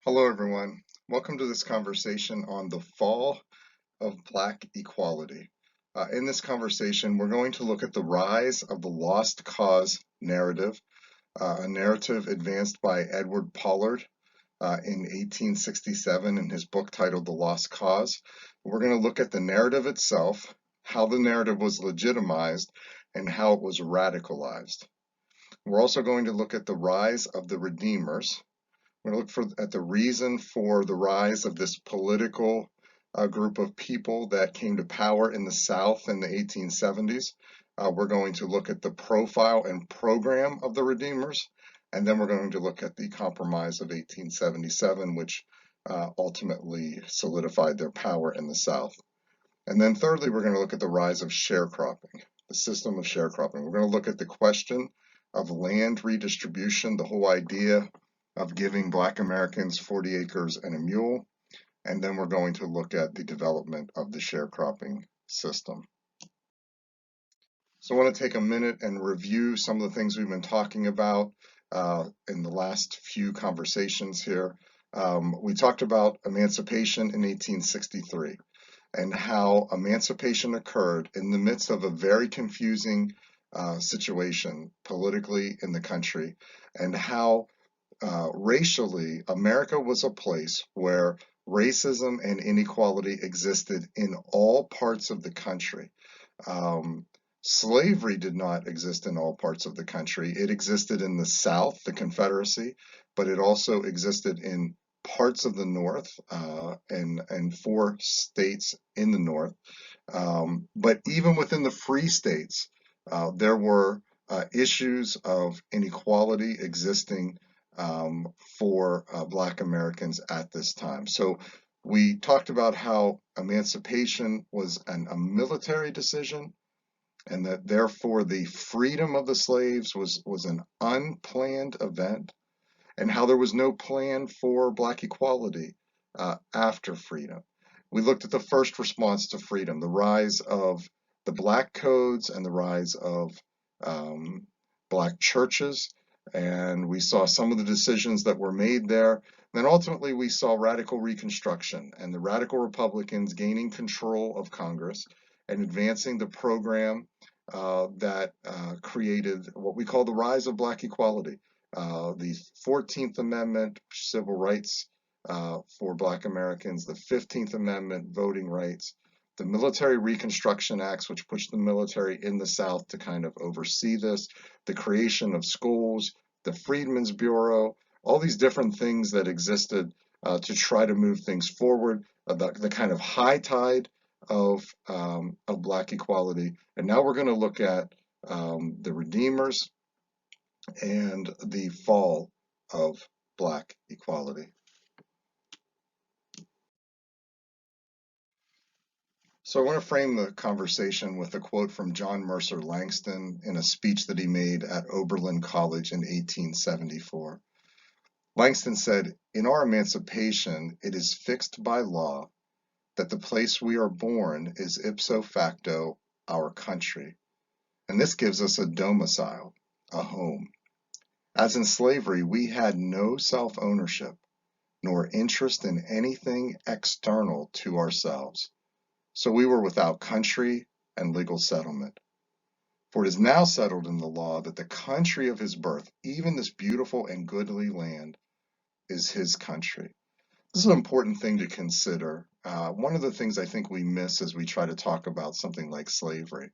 Hello, everyone. Welcome to this conversation on the fall of Black equality. In this conversation, we're going to look at the rise of the lost cause narrative, a narrative advanced by Edward Pollard in 1867 in his book titled The Lost Cause. We're going to look at the narrative itself, how the narrative was legitimized, and how it was radicalized. We're also going to look at the rise of the Redeemers. We're going to look at the reason for the rise of this political group of people that came to power in the South in the 1870s. We're going to look at the profile and program of the Redeemers, and then we're going to look at the Compromise of 1877, which ultimately solidified their power in the South. And then thirdly, we're going to look at the rise of sharecropping, the system of sharecropping. We're going to look at the question of land redistribution, the whole idea of giving Black Americans 40 acres and a mule. And then we're going to look at the development of the sharecropping system. So I want to take a minute and review some of the things we've been talking about in the last few conversations here. We talked about emancipation in 1863 and how emancipation occurred in the midst of a very confusing situation politically in the country, and how racially America was a place where racism and inequality existed in all parts of the country. Um, Slavery did not exist in all parts of the country. It existed in the South, the Confederacy, but it also existed in parts of the North and four states in the North. But even within the free states, there were issues of inequality existing for Black Americans at this time. So we talked about how emancipation was a military decision, and that therefore the freedom of the slaves was an unplanned event, and how there was no plan for Black equality after freedom. We looked at the first response to freedom, the rise of the Black codes and the rise of um, Black churches, and we saw some of the decisions that were made there. Then ultimately, we saw radical Reconstruction and the radical Republicans gaining control of Congress and advancing the program that created what we call the rise of Black equality. The 14th Amendment, civil rights for Black Americans, the 15th Amendment, voting rights, the Military Reconstruction Acts, which pushed the military in the South to kind of oversee this, the creation of schools, the Freedmen's Bureau, all these different things that existed to try to move things forward, the kind of high tide of Black equality. And now we're going to look at the Redeemers and the fall of Black equality. So I want to frame the conversation with a quote from John Mercer Langston in a speech that he made at Oberlin College in 1874. Langston said, "In our emancipation, it is fixed by law that the place we are born is ipso facto our country, and this gives us a domicile, a home. As in slavery, we had no self-ownership, nor interest in anything external to ourselves. So we were without country and legal settlement. For it is now settled in the law that the country of his birth, even this beautiful and goodly land, is his country." This is an important thing to consider. One of the things I think we miss as we try to talk about something like slavery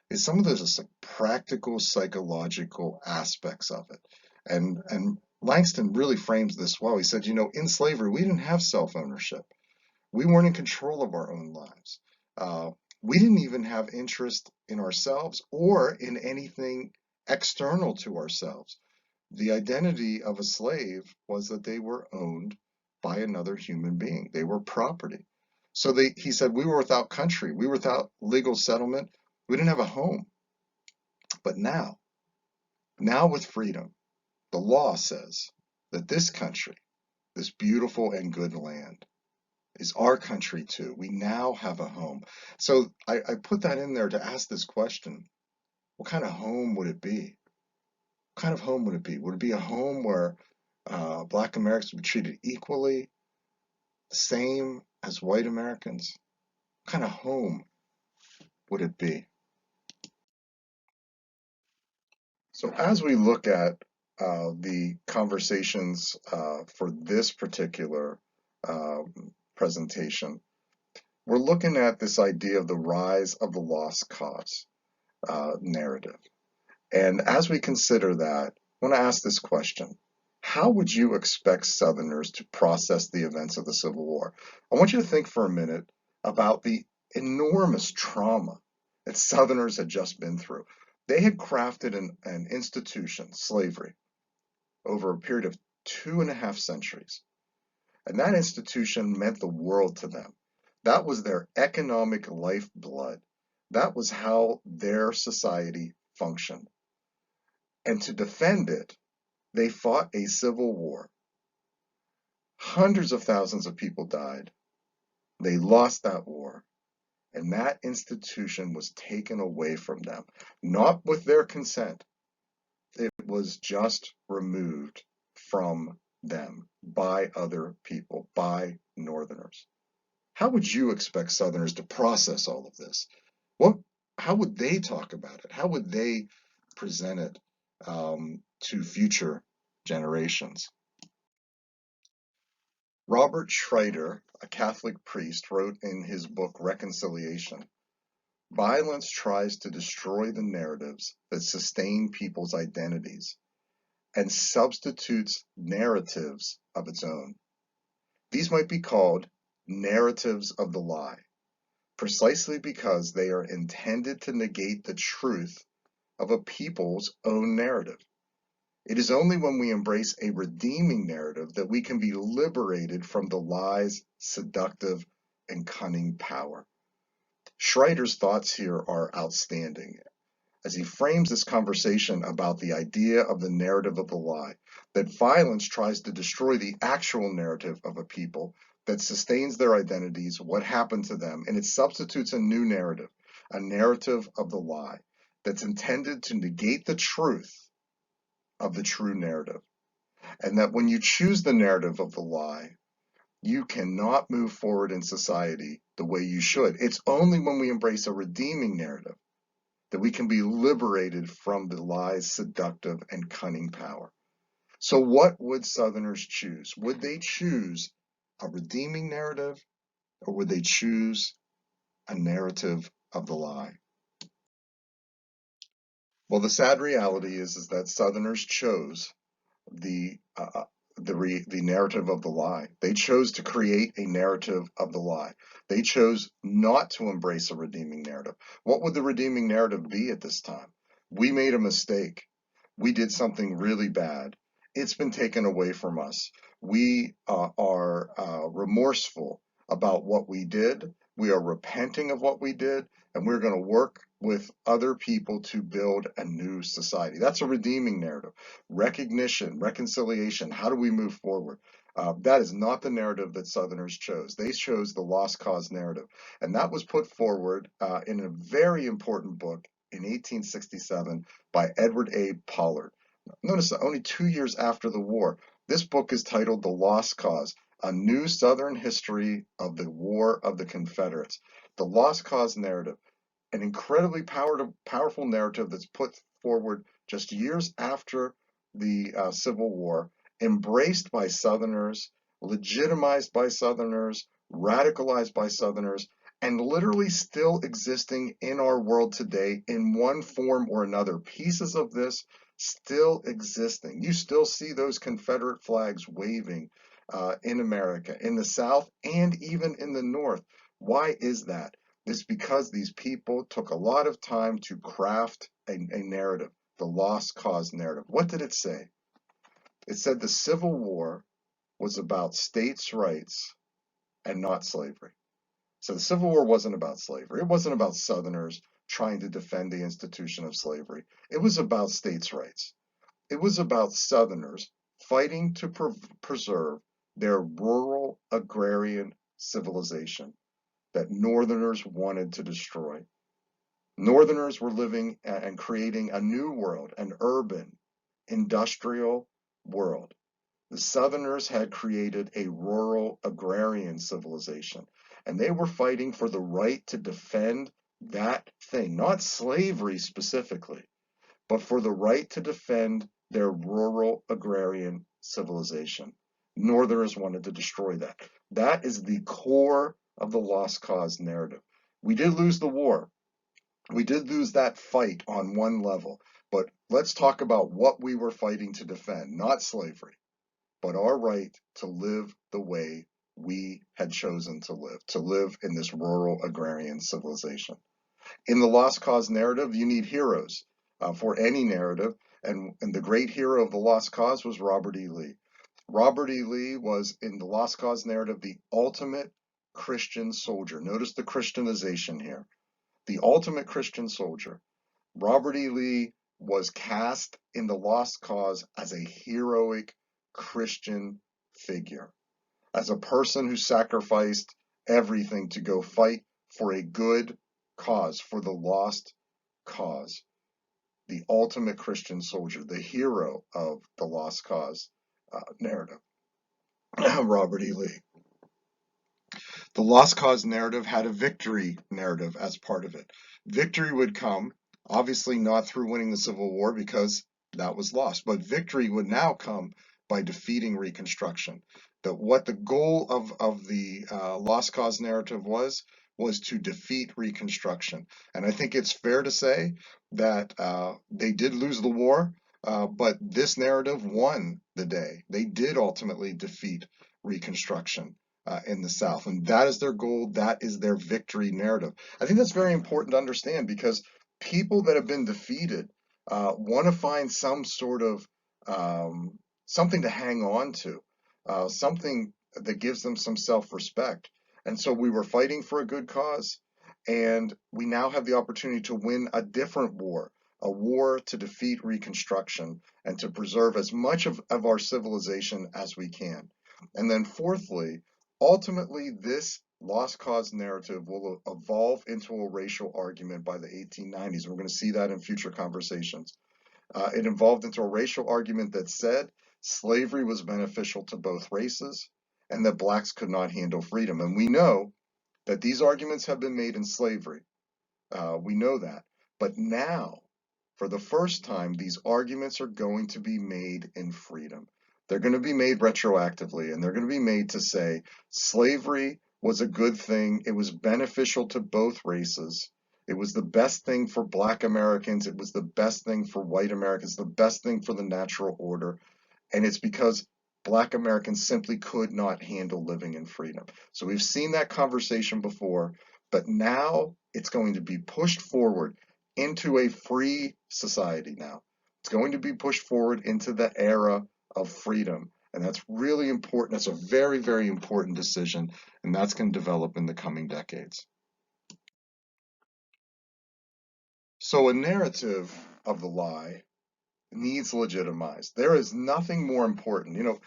is some of the just practical psychological aspects of it. And Langston really frames this well. He said, in slavery, we didn't have self-ownership. We weren't in control of our own lives. Uh, we didn't even have interest in ourselves or in anything external to ourselves. The identity of a slave was that they were owned by another human being. They were property. So he said, we were without country. We were without legal settlement. We didn't have a home. But now with freedom, the law says that this country, this beautiful and good land, is our country too. We now have a home. So I put that in there to ask this question: what kind of home would it be? What kind of home would it be? Would it be a home where Black Americans would be treated equally, the same as white Americans? What kind of home would it be? So as we look at the conversations for this particular presentation, we're looking at this idea of the rise of the lost cause narrative. And as we consider that, I want to ask this question. How would you expect Southerners to process the events of the Civil War? I want you to think for a minute about the enormous trauma that Southerners had just been through. They had crafted an institution, slavery, over a period of 2.5 centuries. And that institution meant the world to them. That was their economic lifeblood. That was how their society functioned. And to defend it, they fought a civil war. Hundreds of thousands of people died. They lost that war, and that institution was taken away from them, not with their consent. It was just removed from them by other people, by Northerners. How would you expect Southerners to process all of this? What, how would they talk about it? How would they present it to future generations? Robert Schreiter, a Catholic priest, wrote in his book Reconciliation, violence tries to destroy the narratives that sustain people's identities and substitutes narratives of its own. These might be called narratives of the lie, precisely because they are intended to negate the truth of a people's own narrative. It is only when we embrace a redeeming narrative that we can be liberated from the lie's seductive and cunning power. Schreiter's thoughts here are outstanding as he frames this conversation about the idea of the narrative of the lie, that violence tries to destroy the actual narrative of a people that sustains their identities, what happened to them, and it substitutes a new narrative, a narrative of the lie that's intended to negate the truth of the true narrative. And that when you choose the narrative of the lie, you cannot move forward in society the way you should. It's only when we embrace a redeeming narrative that we can be liberated from the lie's seductive and cunning power. So, what would Southerners choose? Would they choose a redeeming narrative, or would they choose a narrative of the lie? Well, the sad reality is that Southerners chose the the narrative of the lie. They chose to create a narrative of the lie. They chose not to embrace a redeeming narrative. What would the redeeming narrative be at this time? We made a mistake. We did something really bad. It's been taken away from us. We are remorseful about what we did. We are repenting of what we did, and we're going to work with other people to build a new society. That's a redeeming narrative. Recognition, reconciliation, how do we move forward? That is not the narrative that Southerners chose. They chose the lost cause narrative. And that was put forward in a very important book in 1867 by Edward A. Pollard. Notice that only 2 years after the war. This book is titled The Lost Cause, A New Southern History of the War of the Confederates. The Lost Cause narrative, an incredibly powerful narrative that's put forward just years after the Civil War, embraced by Southerners, legitimized by Southerners, radicalized by Southerners, and literally still existing in our world today in one form or another. Pieces of this still existing. You still see those Confederate flags waving in America, in the South, and even in the North. Why is that? It's because these people took a lot of time to craft a narrative, the lost cause narrative. What did it say? It said the Civil War was about states' rights and not slavery. So the Civil War wasn't about slavery. It wasn't about Southerners trying to defend the institution of slavery. It was about states' rights. It was about Southerners fighting to preserve their rural agrarian civilization that Northerners wanted to destroy. Northerners were living and creating a new world, an urban, industrial world. The Southerners had created a rural agrarian civilization, and they were fighting for the right to defend that thing, not slavery specifically, but for the right to defend their rural agrarian civilization. Northerners wanted to destroy that. That is the core of the lost cause narrative. We did lose the war. We did lose that fight on one level, but let's talk about what we were fighting to defend, not slavery, but our right to live the way we had chosen to live in this rural agrarian civilization. In the Lost Cause narrative, you need heroes for any narrative, and the great hero of the Lost Cause was Robert E. Lee. Robert E. Lee was, in the Lost Cause narrative, the ultimate Christian soldier. Notice the Christianization here. The ultimate Christian soldier. Robert E. Lee was cast in the Lost Cause as a heroic Christian figure, as a person who sacrificed everything to go fight for a good cause, for the lost cause. The ultimate Christian soldier, the hero of the Lost Cause narrative, Robert E. Lee. The Lost Cause narrative had a victory narrative as part of it. Victory would come, obviously not through winning the Civil War because that was lost, but victory would now come by defeating Reconstruction. What the goal of the Lost Cause narrative was to defeat Reconstruction. And I think it's fair to say that they did lose the war, but this narrative won the day. They did ultimately defeat Reconstruction in the South. And that is their goal. That is their victory narrative. I think that's very important to understand because people that have been defeated want to find some sort of something to hang on to, something that gives them some self-respect. And so we were fighting for a good cause, and we now have the opportunity to win a different war, a war to defeat Reconstruction and to preserve as much of our civilization as we can. And then fourthly, ultimately, this lost cause narrative will evolve into a racial argument by the 1890s. We're going to see that in future conversations. It evolved into a racial argument that said slavery was beneficial to both races and that blacks could not handle freedom. And we know that these arguments have been made in slavery. We know that. But now, for the first time, these arguments are going to be made in freedom. They're going to be made retroactively, and they're going to be made to say slavery was a good thing. It was beneficial to both races. It was the best thing for Black Americans. It was the best thing for white Americans, the best thing for the natural order. And it's because Black Americans simply could not handle living in freedom. So we've seen that conversation before, but now it's going to be pushed forward into a free society now. It's going to be pushed forward into the era of freedom. And that's really important. That's a very, very important decision. And that's going to develop in the coming decades. So a narrative of the lie needs legitimized. There is nothing more important.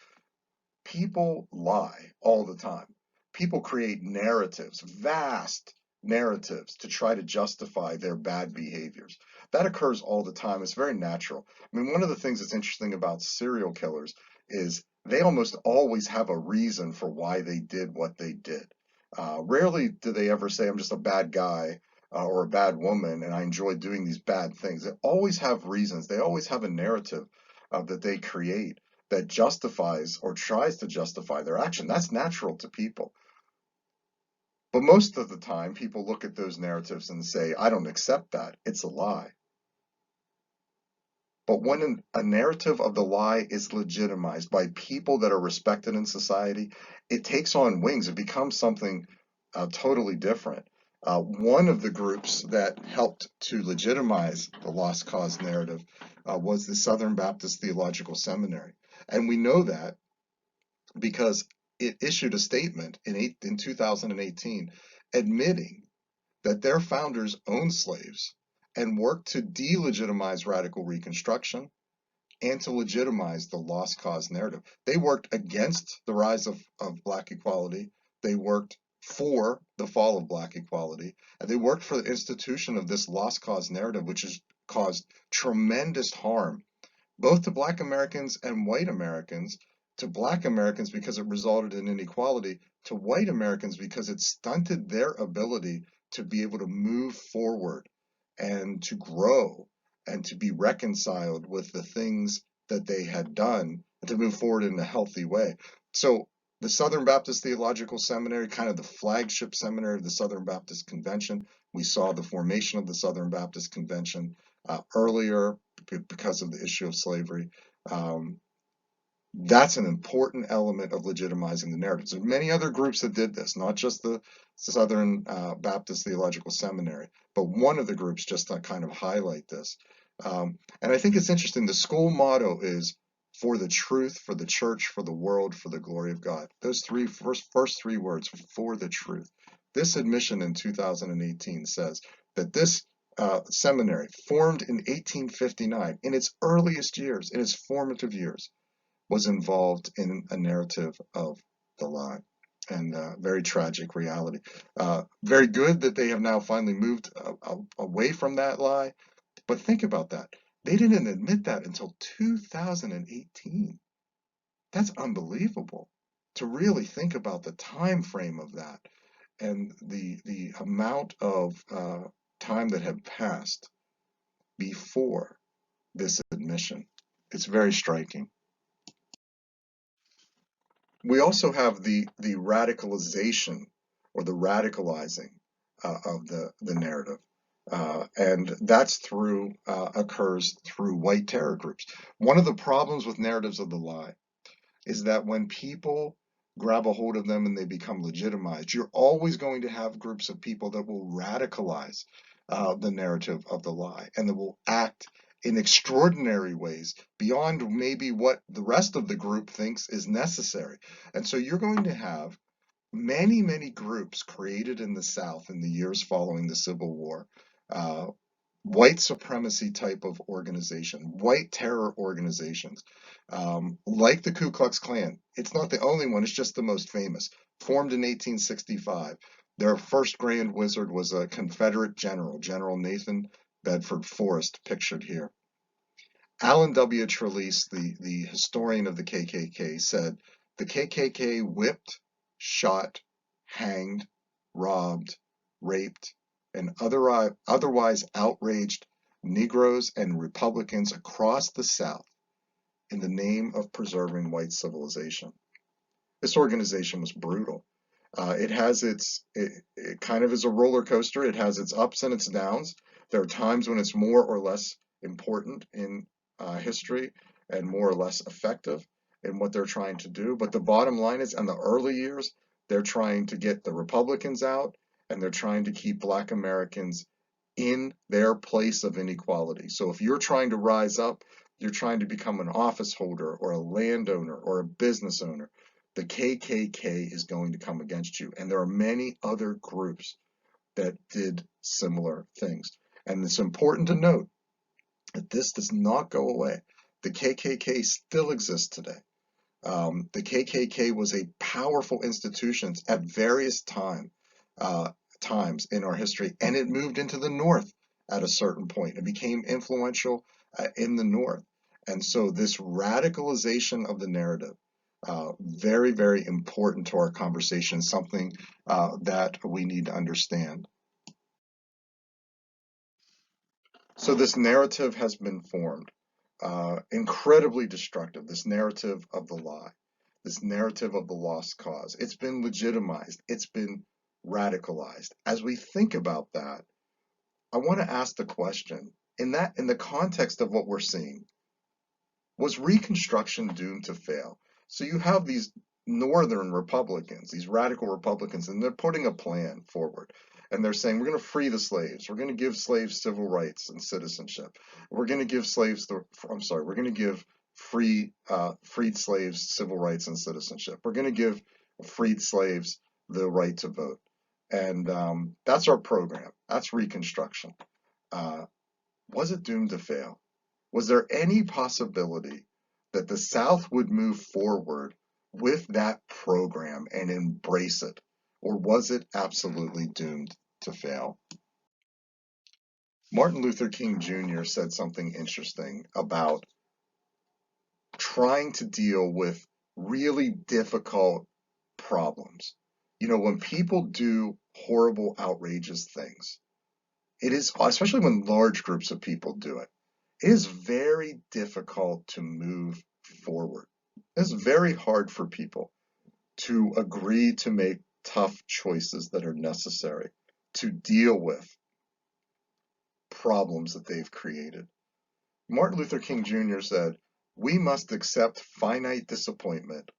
People lie all the time. People create narratives, vast narratives, to try to justify their bad behaviors. That occurs all the time. It's very natural. I mean, one of the things that's interesting about serial killers is they almost always have a reason for why they did what they did. Rarely do they ever say, I'm just a bad guy or a bad woman and I enjoy doing these bad things. They always have reasons. They always have a narrative that they create that justifies or tries to justify their action. That's natural to people. But most of the time, people look at those narratives and say, I don't accept that. It's a lie. But when a narrative of the lie is legitimized by people that are respected in society, it takes on wings. It becomes something totally different. One of the groups that helped to legitimize the lost cause narrative was the Southern Baptist Theological Seminary. And we know that because it issued a statement in 2018 admitting that their founders owned slaves and worked to delegitimize radical Reconstruction and to legitimize the lost cause narrative. They worked against the rise of Black equality. They worked for the fall of Black equality. And they worked for the institution of this lost cause narrative, which has caused tremendous harm both to Black Americans and white Americans to Black Americans because it resulted in inequality, to white Americans because it stunted their ability to be able to move forward and to grow and to be reconciled with the things that they had done and to move forward in a healthy way. So the Southern Baptist Theological Seminary, kind of the flagship seminary of the Southern Baptist Convention, we saw the formation of the Southern Baptist Convention earlier because of the issue of slavery. That's an important element of legitimizing the narratives. There are many other groups that did this, not just the Southern Baptist Theological Seminary, but one of the groups just to kind of highlight this. And I think it's interesting. The school motto is for the truth, for the church, for the world, for the glory of God. Those first three words, for the truth. This admission in 2018 says that this seminary, formed in 1859, in its earliest years, in its formative years, was involved in a narrative of the lie and very tragic reality. Very good that they have now finally moved away from that lie, but think about that. They didn't admit that until 2018. That's unbelievable to really think about the time frame of that and the amount of time that had passed before this admission. It's very striking. We also have the radicalization or the radicalizing of the narrative. And that's occurs through white terror groups. One of the problems with narratives of the lie is that when people grab a hold of them and they become legitimized, you're always going to have groups of people that will radicalize the narrative of the lie and that will act in extraordinary ways beyond maybe what the rest of the group thinks is necessary. And so you're going to have many, many groups created in the South in the years following the Civil War, white supremacy type of organization, white terror organizations, like the Ku Klux Klan. It's not the only one, it's just the most famous. Formed in 1865. Their first grand wizard was a Confederate general, General Nathan Bedford Forrest, pictured here. Alan W. Trelease, the historian of the KKK, said the KKK whipped, shot, hanged, robbed, raped, and otherwise outraged Negroes and Republicans across the South in the name of preserving white civilization. This organization was brutal. It kind of is a roller coaster. It has its ups and its downs. There are times when it's more or less important in history and more or less effective in what they're trying to do. But the bottom line is, in the early years, they're trying to get the Republicans out and they're trying to keep Black Americans in their place of inequality. So if you're trying to rise up, you're trying to become an office holder or a landowner or a business owner, the KKK is going to come against you. And there are many other groups that did similar things. And it's important to note that this does not go away. The KKK still exists today. The KKK was a powerful institution at various times in our history, and it moved into the North at a certain point. It became influential in the North. And so this radicalization of the narrative, very, very important to our conversation, something that we need to understand. So this narrative has been formed, incredibly destructive, this narrative of the lie, this narrative of the lost cause. It's been legitimized. It's been radicalized. As we think about that, I want to ask the question, in the context of what we're seeing, was Reconstruction doomed to fail? So you have these Northern Republicans, these radical Republicans, and they're putting a plan forward. And they're saying, we're going to free the slaves. We're going to give slaves civil rights and citizenship. We're going to give we're going to give freed slaves civil rights and citizenship. We're going to give freed slaves the right to vote. And that's our program. That's Reconstruction. Was it doomed to fail? Was there any possibility that the South would move forward with that program and embrace it? Or was it absolutely doomed to fail? Martin Luther King Jr. said something interesting about trying to deal with really difficult problems. You know, when people do horrible, outrageous things, it is, especially when large groups of people do it, it is very difficult to move forward. It's very hard for people to agree to make tough choices that are necessary to deal with problems that they've created. Martin Luther King Jr. said, "We must accept finite disappointment,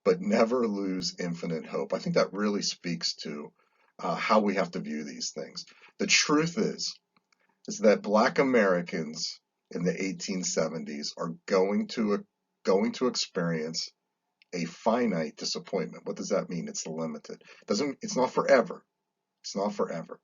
but never lose infinite hope." I think that really speaks to how we have to view these things. The truth is that Black Americans in the 1870s are going to experience a finite disappointment. What does that mean? It's limited. It's not forever. It's not forever.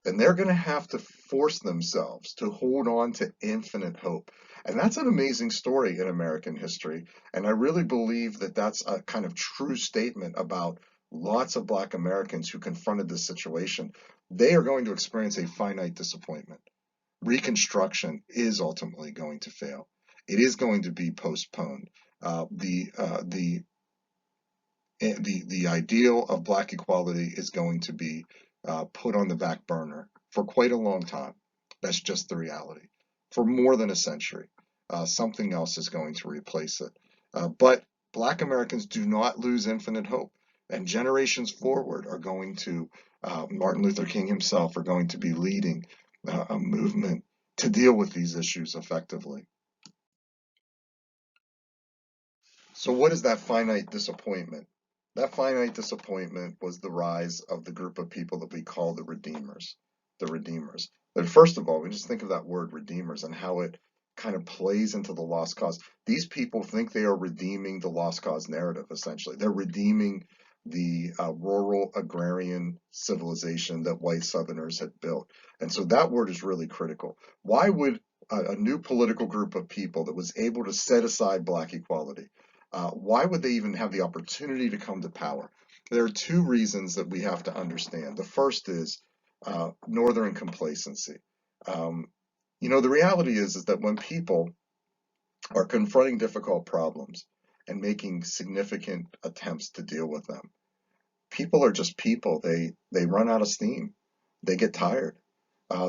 And they're going to have to force themselves to hold on to infinite hope. And that's an amazing story in American history. And I really believe that that's a kind of true statement about lots of Black Americans who confronted this situation. They are going to experience a finite disappointment. Reconstruction is ultimately going to fail. It is going to be postponed. The ideal of Black equality is going to be put on the back burner for quite a long time. That's just the reality. For more than a century, something else is going to replace it. But Black Americans do not lose infinite hope, and generations forward are going to, Martin Luther King himself, are going to be leading a movement to deal with these issues effectively. So what is that finite disappointment? That finite disappointment was the rise of the group of people that we call the Redeemers. The Redeemers. But first of all, we just think of that word Redeemers and how it kind of plays into the lost cause. These people think they are redeeming the lost cause narrative, essentially. They're redeeming the rural agrarian civilization that white Southerners had built. And so that word is really critical. Why would a new political group of people that was able to set aside Black equality, why would they even have the opportunity to come to power? There are two reasons that we have to understand. The first is northern complacency. Um, the reality is that when people are confronting difficult problems and making significant attempts to deal with them, people are just people. They run out of steam. They get tired.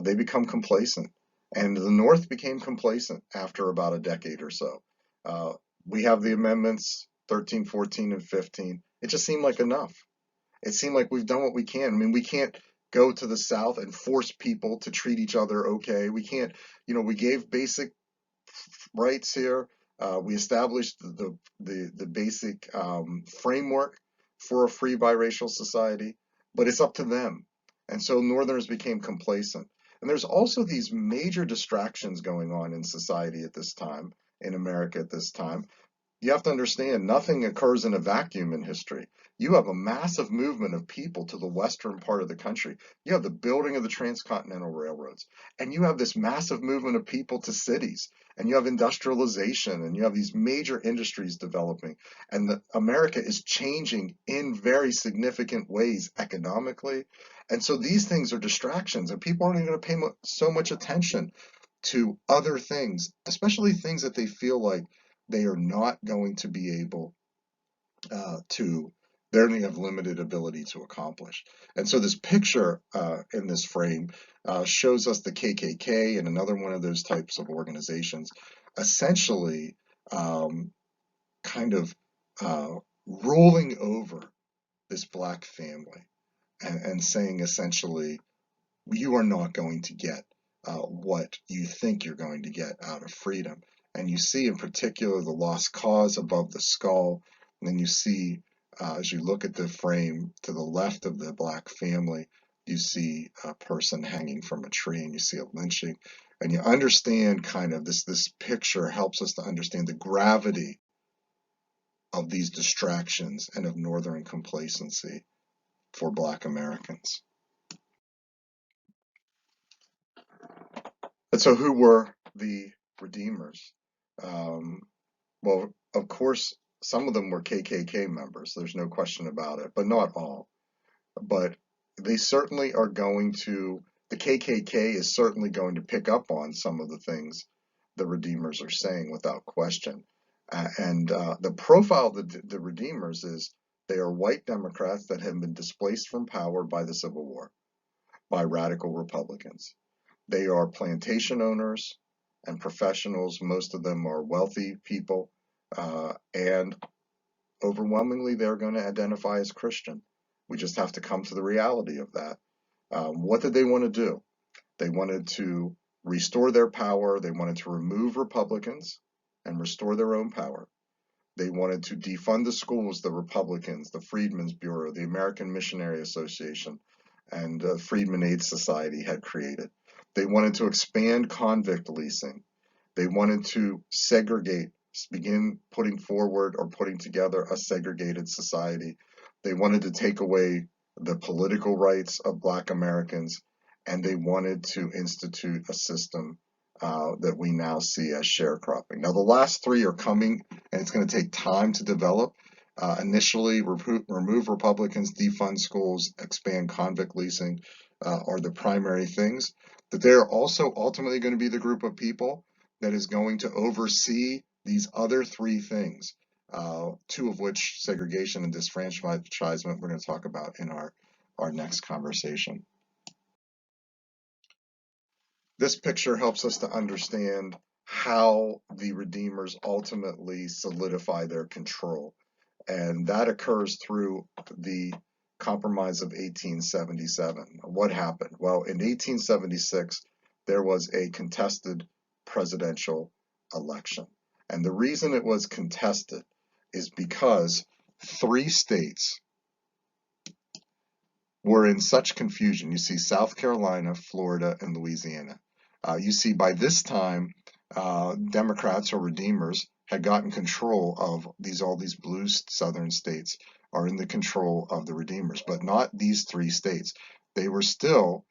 They become complacent. And the North became complacent after about a decade or so. Uh, we have the amendments 13, 14, and 15. It just seemed like enough. It seemed like we've done what we can. I mean, we can't go to the South and force people to treat each other okay. We can't, we gave basic rights here. We established the basic framework for a free biracial society, but it's up to them. And so Northerners became complacent. And there's also these major distractions going on in society at this time, in America at this time. You have to understand, nothing occurs in a vacuum in history. You have a massive movement of people to the western part of the country. You have the building of the transcontinental railroads, and you have this massive movement of people to cities, and you have industrialization, and you have these major industries developing, and America is changing in very significant ways economically. And so these things are distractions, and people aren't even going to pay so much attention to other things, especially things that they feel like they are not going to be able to, they're going to have limited ability to accomplish. And so this picture in this frame shows us the KKK and another one of those types of organizations, essentially um, kind of ruling over this Black family and saying essentially, you are not going to get what you think you're going to get out of freedom. And you see in particular the lost cause above the skull. And then you see, as you look at the frame to the left of the Black family, you see a person hanging from a tree and you see a lynching. And you understand kind of this picture helps us to understand the gravity of these distractions and of Northern complacency for Black Americans. And so, who were the Redeemers? Um, well, of course, some of them were KKK members. There's no question about it, but not all. But they certainly are going to, the KKK is certainly going to pick up on some of the things the Redeemers are saying without question. The profile of the Redeemers is they are white Democrats that have been displaced from power by the Civil War, by radical Republicans. They are plantation owners and professionals. Most of them are wealthy people, and overwhelmingly they're going to identify as Christian. We just have to come to the reality of that. What did they want to do? They wanted to restore their power. They wanted to remove Republicans and restore their own power. They wanted to defund the schools, the Republicans, the Freedmen's Bureau, the American Missionary Association, and Freedmen Aid Society had created. They wanted to expand convict leasing. They wanted to segregate, begin putting forward or putting together a segregated society. They wanted to take away the political rights of Black Americans, and they wanted to institute a system that we now see as sharecropping. Now, the last three are coming, and it's going to take time to develop. Initially, remove Republicans, defund schools, expand convict leasing are the primary things. But they're also ultimately going to be the group of people that is going to oversee these other three things, two of which, segregation and disfranchisement, we're going to talk about in our next conversation. This picture helps us to understand how the Redeemers ultimately solidify their control. And that occurs through the Compromise of 1877. What happened? Well, in 1876, there was a contested presidential election. And the reason it was contested is because three states were in such confusion. You see South Carolina, Florida, and Louisiana. You see by this time, Democrats or Redeemers had gotten control of all these blue southern states are in the control of the Redeemers, but not these three states. They were still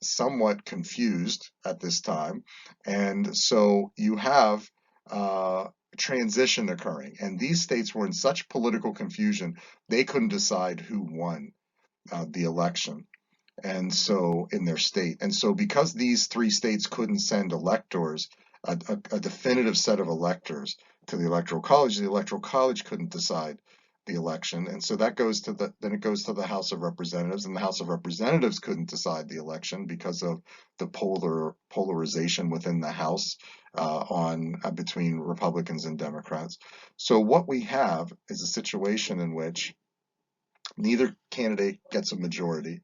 somewhat confused at this time, and so you have transition occurring, and these states were in such political confusion they couldn't decide who won the election, and so in their state. And so because these three states couldn't send electors, a definitive set of electors to the Electoral College couldn't decide the election. And so that goes to then it goes to the House of Representatives, and the House of Representatives couldn't decide the election because of the polarization within the House between Republicans and Democrats. So what we have is a situation in which neither candidate gets a majority,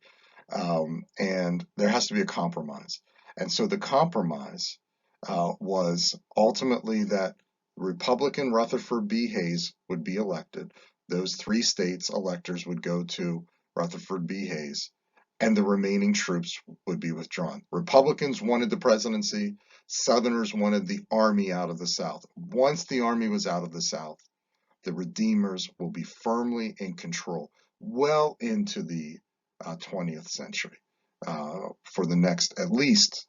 and there has to be a compromise. And so the compromise was ultimately that Republican Rutherford B. Hayes would be elected. Those three states' electors would go to Rutherford B. Hayes, and the remaining troops would be withdrawn. Republicans wanted the presidency. Southerners wanted the army out of the South. Once the army was out of the South, the Redeemers will be firmly in control well into the 20th century, for the next at least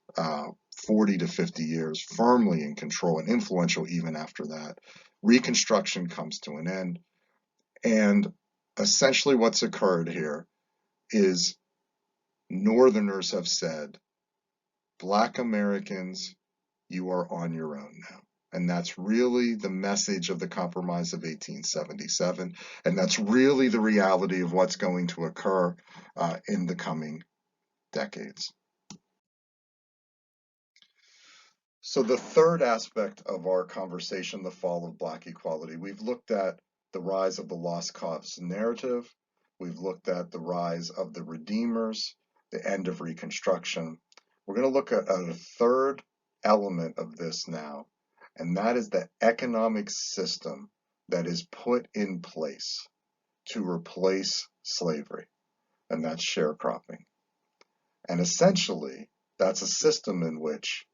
40 to 50 years, firmly in control and influential even after that. Reconstruction comes to an end, and essentially what's occurred here is Northerners have said, Black Americans, you are on your own now. And that's really the message of the Compromise of 1877. And that's really the reality of what's going to occur in the coming decades. So the third aspect of our conversation, the fall of Black equality, we've looked at the rise of the lost cause narrative. We've looked at the rise of the Redeemers, the end of Reconstruction. We're going to look at a third element of this now, and that is the economic system that is put in place to replace slavery, and that's sharecropping. And essentially, that's a system in which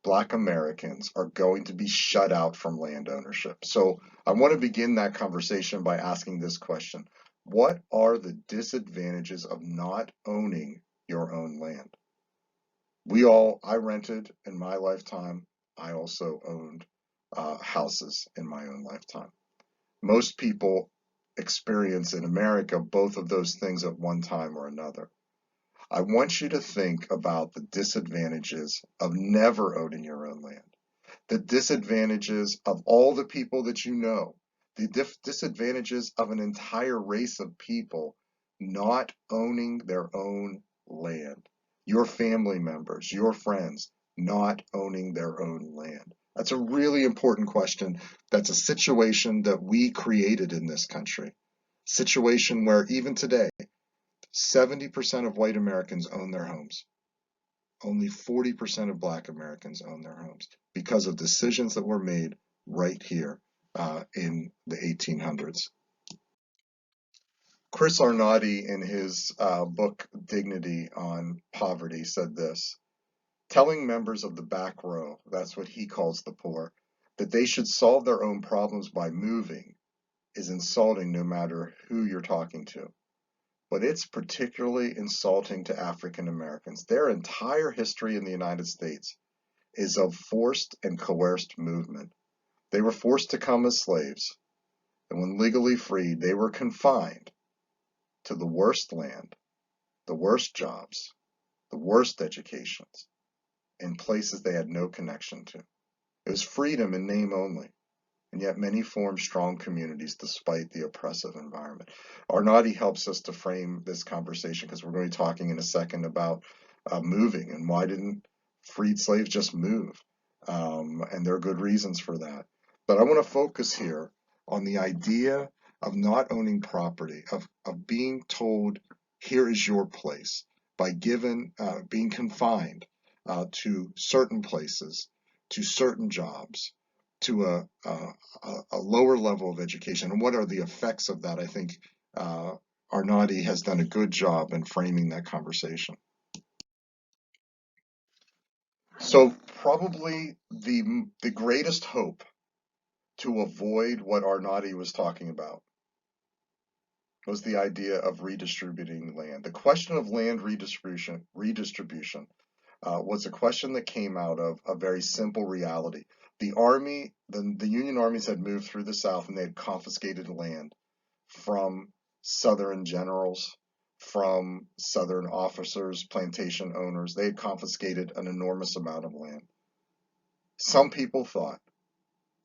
Black Americans are going to be shut out from land ownership. So I want to begin that conversation by asking this question. What are the disadvantages of not owning your own land? I rented in my lifetime. I also owned houses in my own lifetime. Most people experience in America both of those things at one time or another. I want you to think about the disadvantages of never owning your own land. the disadvantages of all the people that you know, the disadvantages of an entire race of people not owning their own land, your family members, your friends not owning their own land. That's a really important question. That's a situation that we created in this country. Situation where even today, 70% of white Americans own their homes. Only 40% of black Americans own their homes because of decisions that were made right here in the 1800s. Chris Arnade, in his book Dignity on Poverty, said this: telling members of the back row, that's what he calls the poor, that they should solve their own problems by moving is insulting no matter who you're talking to. But it's particularly insulting to African Americans. Their entire history in the United States is of forced and coerced movement. They were forced to come as slaves, and when legally freed, they were confined to the worst land, the worst jobs, the worst educations, in places they had no connection to. It was freedom in name only, and yet many formed strong communities despite the oppressive environment. Arnade helps us to frame this conversation because we're going to be talking in a second about moving and why didn't freed slaves just move? And there are good reasons for that. But I want to focus here on the idea of not owning property, of being told, here is your place, by being confined to certain places, to certain jobs, to a lower level of education. And what are the effects of that? I think Arnade has done a good job in framing that conversation. So probably the greatest hope to avoid what Arnade was talking about was the idea of redistributing land. The question of land redistribution was a question that came out of a very simple reality. The Union armies had moved through the South and they had confiscated land from Southern generals, from Southern officers, plantation owners. They had confiscated an enormous amount of land. Some people thought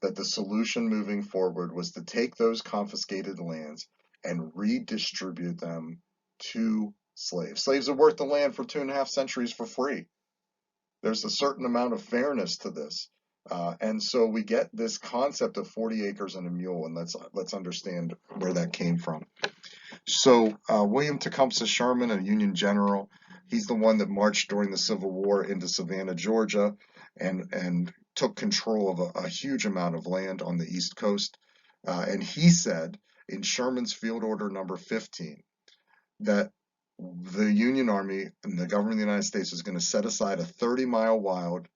that the solution moving forward was to take those confiscated lands and redistribute them to slaves. Slaves have worked the land for 2.5 centuries for free. There's a certain amount of fairness to this. And so we get this concept of 40 acres and a mule, and let's understand where that came from. So William Tecumseh Sherman, a Union general, he's the one that marched during the Civil War into Savannah, Georgia, and took control of a huge amount of land on the East Coast. And he said in Sherman's Field Order number 15 that the Union Army and the government of the United States was going to set aside a 30-mile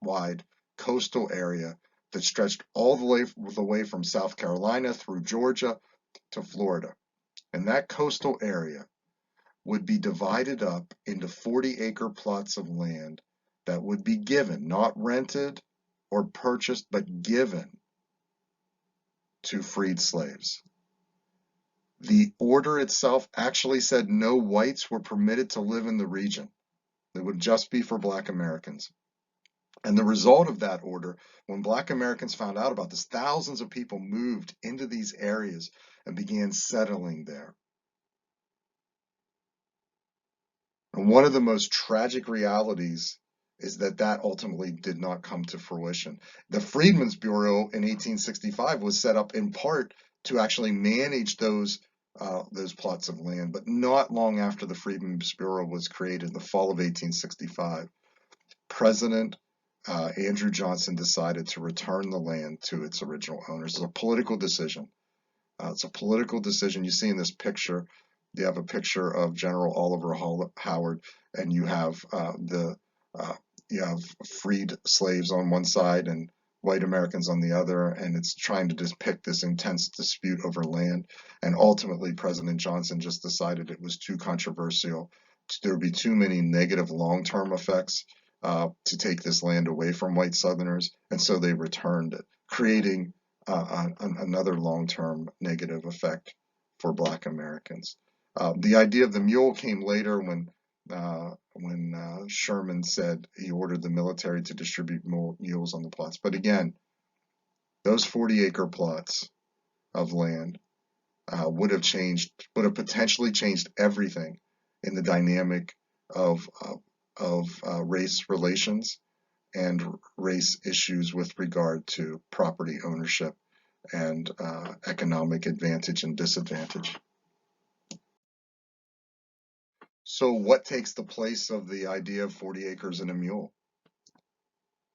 wide coastal area that stretched all the way from South Carolina through Georgia to Florida. And that coastal area would be divided up into 40-acre plots of land that would be given, not rented or purchased, but given to freed slaves. The order itself actually said no whites were permitted to live in the region. It would just be for black Americans. And the result of that order, when black Americans found out about this, thousands of people moved into these areas and began settling there. And one of the most tragic realities is that ultimately did not come to fruition. The Freedmen's Bureau in 1865 was set up in part to actually manage those plots of land, but not long after the Freedmen's Bureau was created, in the fall of 1865, President Andrew Johnson decided to return the land to its original owners. It's a political decision. It's a political decision. You see in this picture, you have a picture of General Oliver Howard, and you have freed slaves on one side and white Americans on the other, and it's trying to depict this intense dispute over land. And ultimately, President Johnson just decided it was too controversial. There would be too many negative long-term effects to take this land away from white Southerners, and so they returned it, creating another long-term negative effect for black Americans. The idea of the mule came later when Sherman said he ordered the military to distribute mules on the plots. But again, those 40-acre plots of land would have potentially changed everything in the dynamic of race relations and race issues with regard to property ownership and economic advantage and disadvantage. So what takes the place of the idea of 40 acres and a mule?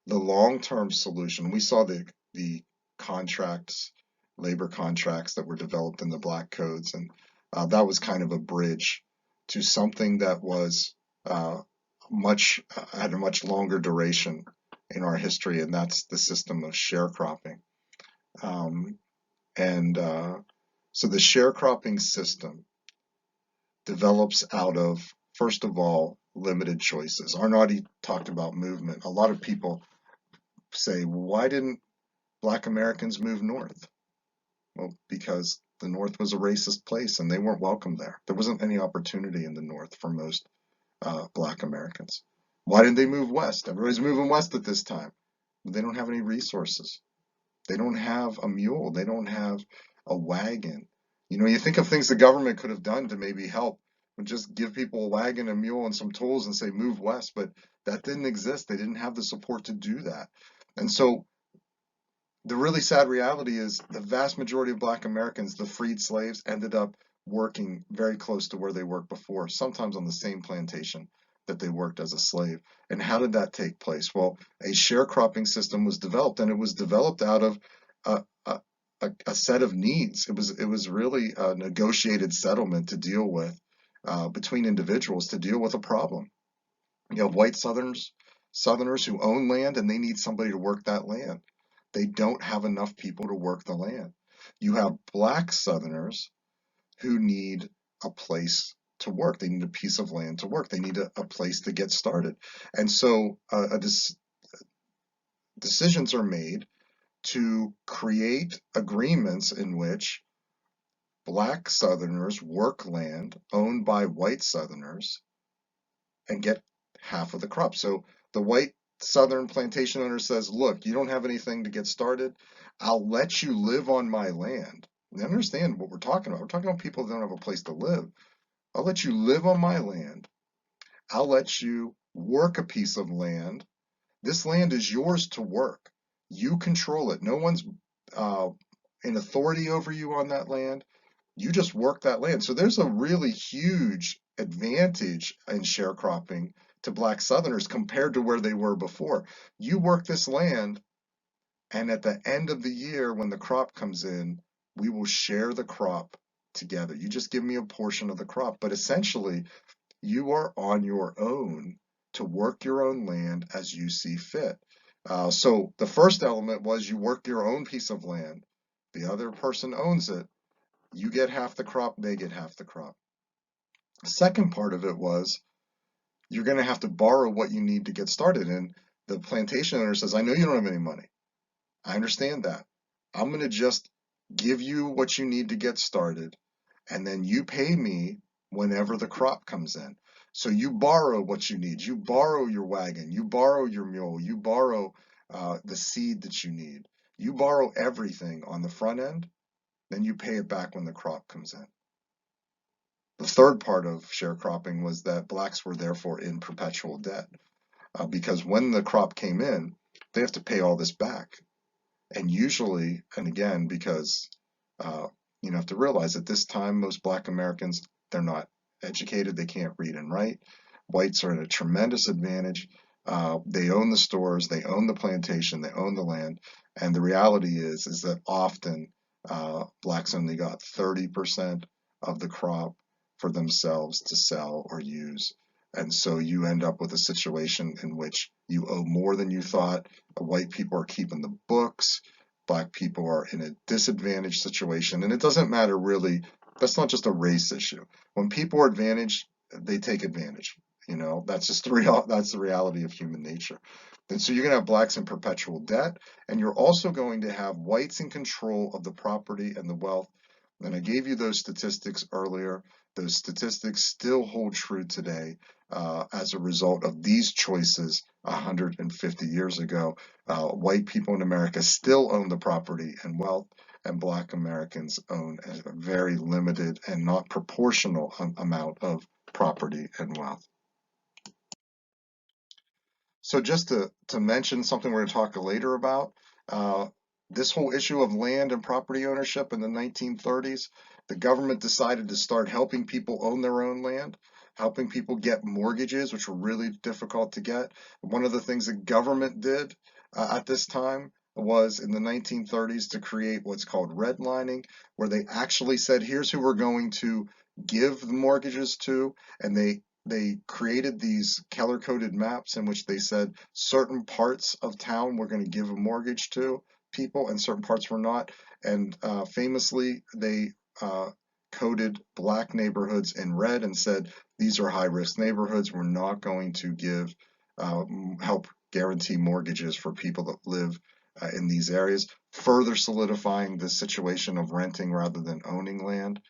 The long-term solution, we saw the contracts, labor contracts that were developed in the Black Codes, and that was kind of a bridge to something that was had a much longer duration in our history, and that's the system of sharecropping. So the sharecropping system develops out of, first of all, limited choices. Arnaudy talked about movement. A lot of people say, why didn't Black Americans move north? Well, because the North was a racist place and they weren't welcome there. There wasn't any opportunity in the North for most Black Americans. Why didn't they move west? Everybody's moving west at this time. They don't have any resources. They don't have a mule. They don't have a wagon. You know, you think of things the government could have done to maybe help, and just give people a wagon, a mule, and some tools and say, move west. But that didn't exist. They didn't have the support to do that. And so the really sad reality is the vast majority of Black Americans, the freed slaves, ended up working very close to where they worked before, sometimes on the same plantation that they worked as a slave. And how did that take place? Well, a sharecropping system was developed, and it was developed out of a, a, a set of needs. It was really a negotiated settlement to deal with between individuals to deal with a problem. You have white Southerners who own land, and they need somebody to work that land. They don't have enough people to work the land. You have Black Southerners who need a place to work. They need a piece of land to work. They need a place to get started. And so decisions are made to create agreements in which Black Southerners work land owned by white Southerners and get half of the crop. So the white Southern plantation owner says, look, you don't have anything to get started. I'll let you live on my land. And understand what we're talking about. We're talking about people that don't have a place to live. I'll let you live on my land. I'll let you work a piece of land. This land is yours to work. You control it. No one's in authority over you on that land. You just work that land. So there's a really huge advantage in sharecropping to Black Southerners compared to where they were before. You work this land, and at the end of the year, when the crop comes in, we will share the crop together. You just give me a portion of the crop. But essentially, you are on your own to work your own land as you see fit. So the first element was you work your own piece of land. The other person owns it. You get half the crop, they get half the crop. The second part of it was you're going to have to borrow what you need to get started. And the plantation owner says, I know you don't have any money. I understand that. I'm going to just give you what you need to get started, and then you pay me whenever the crop comes in. So you borrow what you need. You borrow your wagon. You borrow your mule. You borrow the seed that you need. You borrow everything on the front end, then you pay it back when the crop comes in. The third part of sharecropping was that Blacks were therefore in perpetual debt because when the crop came in, they have to pay all this back. And usually, and again, because you have to realize at this time, most Black Americans, they're not educated, they can't read and write. Whites are at a tremendous advantage. They own the stores, they own the plantation, they own the land. And the reality is that often Blacks only got 30% of the crop for themselves to sell or use. And so you end up with a situation in which you owe more than you thought. White people are keeping the books. Black people are in a disadvantaged situation. And it doesn't matter really. That's not just a race issue. When people are advantaged, they take advantage. That's just that's the reality of human nature. And so you're going to have Blacks in perpetual debt, and you're also going to have whites in control of the property and the wealth. And I gave you those statistics earlier. Those statistics still hold true today. as a result of these choices 150 years ago. White people in America still own the property and wealth, and Black Americans own a very limited and not proportional amount of property and wealth. So just to mention something we're going to talk later about, uh, this whole issue of land and property ownership in the 1930s, the government decided to start helping people own their own land, helping people get mortgages, which were really difficult to get. One of the things the government did at this time was in the 1930s to create what's called redlining, where they actually said, here's who we're going to give the mortgages to, and they created these color-coded maps in which they said certain parts of town we're going to give a mortgage to people and certain parts were not. And famously, they coded Black neighborhoods in red and said, these are high-risk neighborhoods. We're not going to give help guarantee mortgages for people that live in these areas, further solidifying the situation of renting rather than owning land.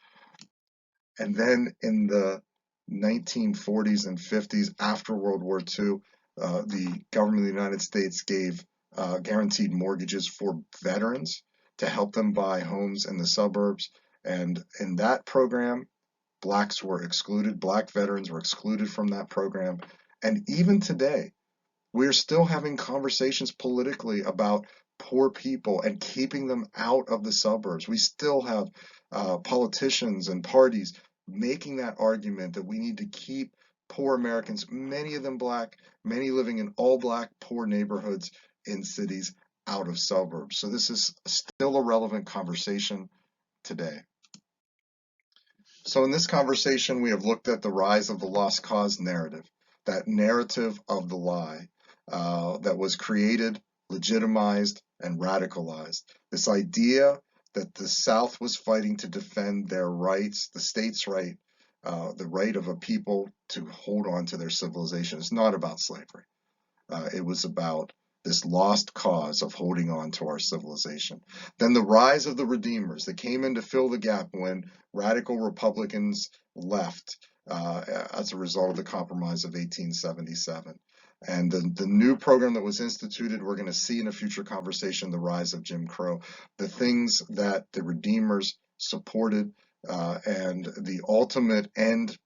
And then in the 1940s and 50s, after World War II, the government of the United States gave guaranteed mortgages for veterans to help them buy homes in the suburbs. And in that program, Blacks were excluded, Black veterans were excluded from that program. And even today, we're still having conversations politically about poor people and keeping them out of the suburbs. We still have politicians and parties making that argument that we need to keep poor Americans, many of them Black, many living in all Black poor neighborhoods in cities, out of suburbs. So this is still a relevant conversation today. So in this conversation, we have looked at the rise of the lost cause narrative, that narrative of the lie that was created, legitimized, and radicalized. This idea that the South was fighting to defend their rights, the state's right, the right of a people to hold on to their civilization. It's not about slavery. It was about this lost cause of holding on to our civilization. Then the rise of the Redeemers that came in to fill the gap when radical Republicans left as a result of the Compromise of 1877. And the new program that was instituted, we're going to see in a future conversation, the rise of Jim Crow, the things that the Redeemers supported, and the ultimate end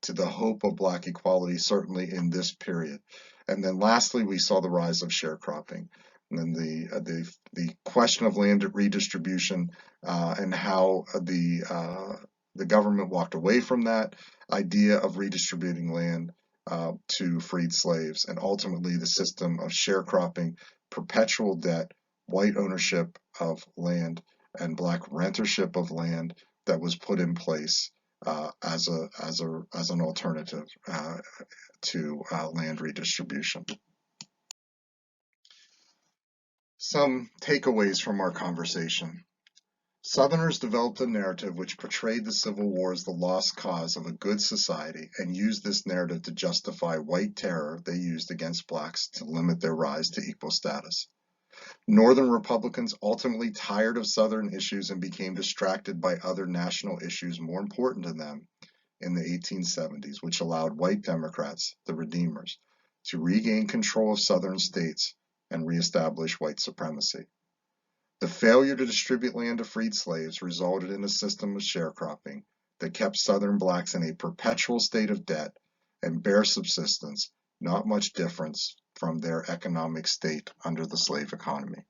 to the hope of Black equality, certainly in this period. And then lastly, we saw the rise of sharecropping, and then the question of land redistribution and how the government walked away from that idea of redistributing land to freed slaves, and ultimately the system of sharecropping, perpetual debt, white ownership of land, and Black rentership of land that was put in place as an alternative to land redistribution. Some takeaways from our conversation. Southerners developed a narrative which portrayed the Civil War as the lost cause of a good society and used this narrative to justify white terror they used against Blacks to limit their rise to equal status. Northern Republicans ultimately tired of Southern issues and became distracted by other national issues more important to them in the 1870s, which allowed white Democrats, the Redeemers, to regain control of Southern states and reestablish white supremacy. The failure to distribute land to freed slaves resulted in a system of sharecropping that kept Southern Blacks in a perpetual state of debt and bare subsistence, not much difference from their economic state under the slave economy.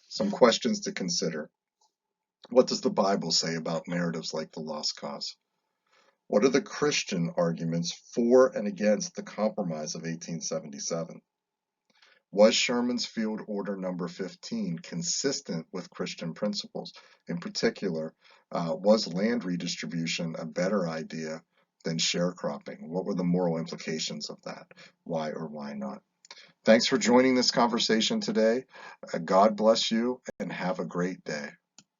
Some questions to consider. What does the Bible say about narratives like the lost cause? What are the Christian arguments for and against the Compromise of 1877? Was Sherman's Field Order Number 15 consistent with Christian principles? In particular, was land redistribution a better idea than sharecropping? What were the moral implications of that? Why or why not? Thanks for joining this conversation today. God bless you and have a great day.